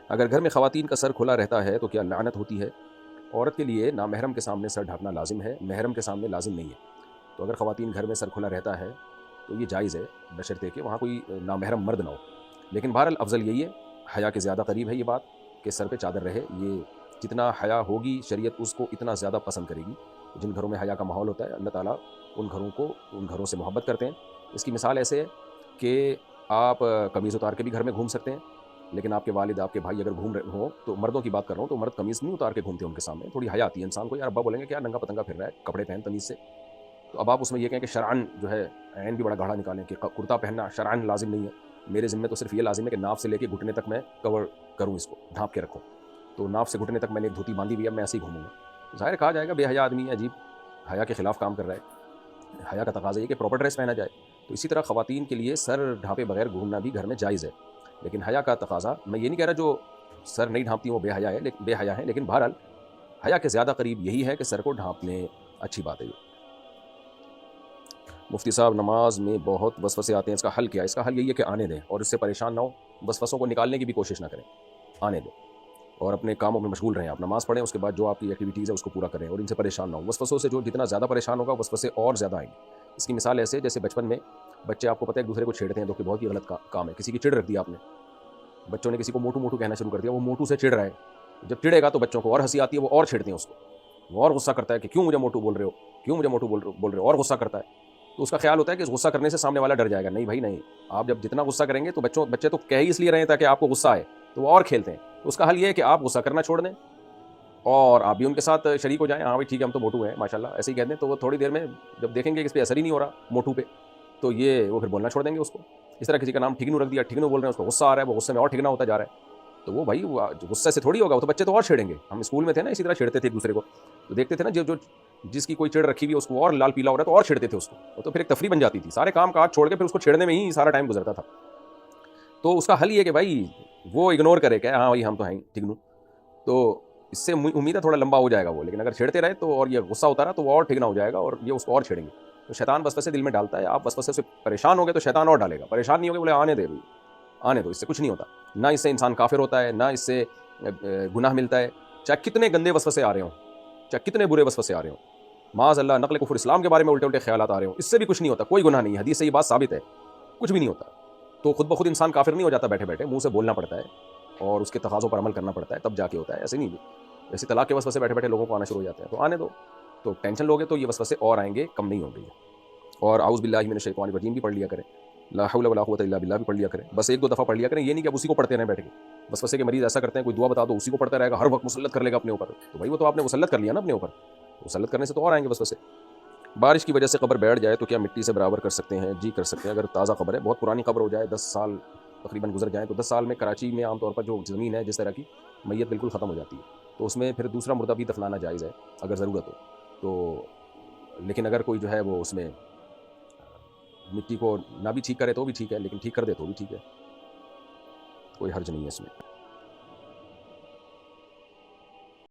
اگر گھر میں خواتین کا سر کھلا رہتا ہے تو کیا لعنت ہوتی ہے؟ عورت کے لیے نامحرم کے سامنے سر ڈھانپنا لازم ہے، محرم کے سامنے لازم نہیں ہے۔ تو اگر خواتین گھر میں سر کھلا رہتا ہے تو یہ جائز ہے، بشرطے کہ وہاں کوئی نامحرم مرد نہ ہو۔ لیکن بہرحال افضل یہی ہے، حیا کے زیادہ قریب ہے یہ بات، کہ سر پہ چادر رہے۔ یہ جتنا حیا ہوگی شریعت اس کو اتنا زیادہ پسند کرے گی۔ جن گھروں میں حیا کا ماحول ہوتا ہے اللہ تعالیٰ ان گھروں سے محبت کرتے ہیں۔ اس کی مثال ایسے ہے کہ آپ قمیض اتار کے بھی گھر میں گھوم سکتے ہیں، لیکن آپ کے والد آپ کے بھائی اگر گھوم رہے ہوں، تو مردوں کی بات کر رہا ہوں، تو مرد قمیض نہیں اتار کے گھومتے ان کے سامنے، تھوڑی حیا آتی ہے انسان کو، یار ابا بولیں گے کیا ننگا پتنگا پھر رہا ہے، کپڑے پہن تمیز سے۔ تو اب آپ اس میں یہ کہیں کہ شرعن جو ہے عین بھی بڑا گاڑھا نکالیں کہ کرتا پہننا شرعن لازم نہیں ہے، میرے ذمہ تو صرف یہ لازم ہے کہ ناف سے لے کے گھٹنے تک میں کور کروں، اس کو ڈھانپ کے رکھوں۔ تو ناف سے گھٹنے تک میں نے ایک دھوتی باندھی ہوئی ہے، میں ایسے ہی گھوموں گا۔ ظاہر کہا جائے گا بے حیا آدمی ہے، عجیب، حیا کے خلاف کام کر رہا ہے۔ حیا کا تقاضا یہ کہ پراپر ڈریس پہنا جائے۔ تو اسی طرح خواتین کے لیے سر ڈھانپے بغیر گھومنا بھی گھر میں جائز ہے، لیکن حیا کا تقاضا، میں یہ نہیں کہہ رہا جو سر نہیں ڈھانپتی وہ بے حیا ہے، لیکن بہرحال حیا کے زیادہ قریب یہی ہے کہ سر کو ڈھانپنے اچھی بات ہے۔ مفتی صاحب نماز میں بہت وسوسے آتے ہیں، اس کا حل کیا ہے؟ اس کا حل یہی ہے کہ آنے دیں اور اس سے پریشان نہ ہو، وسوسوں کو نکالنے کی بھی کوشش نہ کریں، آنے دیں اور اپنے کاموں میں مشغول رہیں۔ آپ نماز پڑھیں، اس کے بعد جو آپ کی ایکٹیویٹیز ہے اس کو پورا کریں اور ان سے پریشان نہ ہو۔ وسوسوں سے جو جتنا زیادہ پریشان ہوگا وسوسے اور زیادہ آئیں گے۔ اس کی مثال ایسے جیسے بچپن میں بچے آپ کو پتہ ہے ایک دوسرے کو چھیڑتے ہیں، جو کہ بہت ہی غلط کام ہے۔ کسی کی چڑ رکھ دی آپ نے، بچوں نے کسی کو موٹو موٹو کہنا شروع کر دیا، وہ موٹو سے چڑ رہا ہے، جب چڑھے گا تو بچوں کو اور ہنسی آتی ہے، وہ اور چھیڑتے ہیں اس کو، وہ اور غصہ کرتا ہے کہ کیوں مجھے موٹو بول رہے ہو، کیوں مجھے موٹو بول رہے ہو، اور غصہ کرتا ہے۔ تو اس کا خیال ہوتا ہے کہ اس غصہ کرنے سے سامنے والا ڈر جائے گا۔ نہیں بھائی نہیں، آپ جب جتنا غصہ کریں گے تو بچے تو کہہ ہی اس لیے رہے ہیں تاکہ آپ کو غصہ آئے، تو وہ اور کھیلتے ہیں۔ تو اس کا حل یہ ہے کہ آپ غصہ کرنا چھوڑ دیں اور آپ بھی ان کے ساتھ شریک ہو جائیں۔ ہاں بھائی ٹھیک ہے ہم تو موٹو ہیں ماشاءاللہ، ایسے ہی کہہ دیں، تو وہ تھوڑی دیر میں جب دیکھیں گے کہ اس پہ اثر ہی نہیں ہو رہا موٹو پہ، تو وہ پھر بولنا چھوڑ دیں گے اس کو۔ اس طرح کسی کا نام ٹھگنو رکھ دیا، ٹھگنو بول رہے ہیں، اس کو غصہ آ رہا ہے، وہ غصے میں اور ٹھگنا ہوتا جا رہا ہے، تو وہ بھائی وہ غصے سے تھوڑی ہوگا، وہ تو بچے تو اور چھیڑیں گے۔ ہم اسکول میں تھے نا، اسی طرح چھیڑتے تھے ایک دوسرے کو، تو دیکھتے تھے نا جو جس کی کوئی چڑ رکھی ہوئی ہے اس کو اور لال پیلا ہو رہا ہے تو اور چھیڑتے تھے اس کو، وہ تو پھر ایک تفریح بن جاتی تھی، سارے کام کاج چھوڑ کے پھر اس کو چھیڑنے میں ہی سارا ٹائم گزرتا تھا۔ تو اس کا حل یہ کہ بھائی وہ اگنور کرے کہ ہاں بھائی ہم تو ہیں ٹھگنو، تو اس سے امید ہے تھوڑا لمبا ہو جائے گا وہ، لیکن اگر چھیڑتے رہے تو اور یہ غصہ ہوتا رہا تو وہ اور ٹھگنا ہو جائے گا اور یہ اس کو اور چھیڑیں گے۔ تو شیطان وسوسے دل میں ڈالتا ہے، آپ وسوسے سے پریشان ہو گئے تو شیطان اور ڈالے گا، پریشان نہیں ہو گے بولے آنے دے، آنے دو، اس سے کچھ نہیں ہوتا، نہ اس سے انسان کافر ہوتا ہے، نہ اس سے گناہ ملتا ہے، چاہے کتنے گندے وسوسے آ رہے ہوں، چاہے کتنے برے وسوسے آ رہے ہوں، معاذ اللہ نقل کفر اسلام کے بارے میں الٹے الٹے خیالات آ رہے ہوں، اس سے بھی کچھ نہیں ہوتا، کوئی گناہ نہیں ہے، حدیث سے یہ بات ثابت ہے، کچھ بھی نہیں ہوتا۔ تو خود بخود انسان کافر نہیں ہو جاتا، بیٹھے بیٹھے منہ سے بولنا پڑتا ہے اور اس کے تقاضوں پر عمل کرنا پڑتا ہے، تب جا کے ہوتا ہے، ایسے نہیں۔ جیسے طلاق کے وسوسے بیٹھے بیٹھے لوگوں کو آنا شروع ہو جاتے ہیں، تو آنے دو، تو ٹینشن لوگے تو یہ وسوسے اور آئیں گے، کم نہیں ہوں گے۔ اور اعوذ باللہ من الشیطان الرجیم بھی پڑھ لیا کریں، لا حول ولا قوت الا باللہ بھی پڑھ لیا کریں، بس ایک دو دفعہ پڑھ لیا کریں، یہ نہیں کہ اب اسی کو پڑھتے رہیں بیٹھ کے۔ وسوسے کے مریض ایسا کرتے ہیں، کوئی دعا بتا دو اسی کو پڑھتا رہے گا، ہر وقت مسلط کر لے گا اپنے اوپر، تو بھائی وہ تو آپ نے مسلط کر لیا نا اپنے اوپر، مسلط کرنے سے تو اور آئیں گے وسوسے۔ بارش کی وجہ سے قبر بیٹھ جائے تو کیا مٹی سے برابر کر سکتے ہیں؟ جی کر سکتے ہیں، اگر تازہ قبر ہے، بہت پرانی قبر ہو جائے، 10 سال تقریباً گزر جائیں، تو 10 سال میں کراچی میں عام طور پر جو زمین ہے جس طرح کی، میت بالکل ختم ہو جاتی ہے، تو اس میں پھر دوسرا مردہ بھی دفنانا جائز ہے اگر ضرورت ہو تو۔ لیکن اگر کوئی جو ہے وہ اس میں مٹی کو نہ بھی ٹھیک کرے تو بھی ٹھیک ہے، لیکن ٹھیک کر دے تو بھی ٹھیک ہے، کوئی حرج نہیں ہے اس میں۔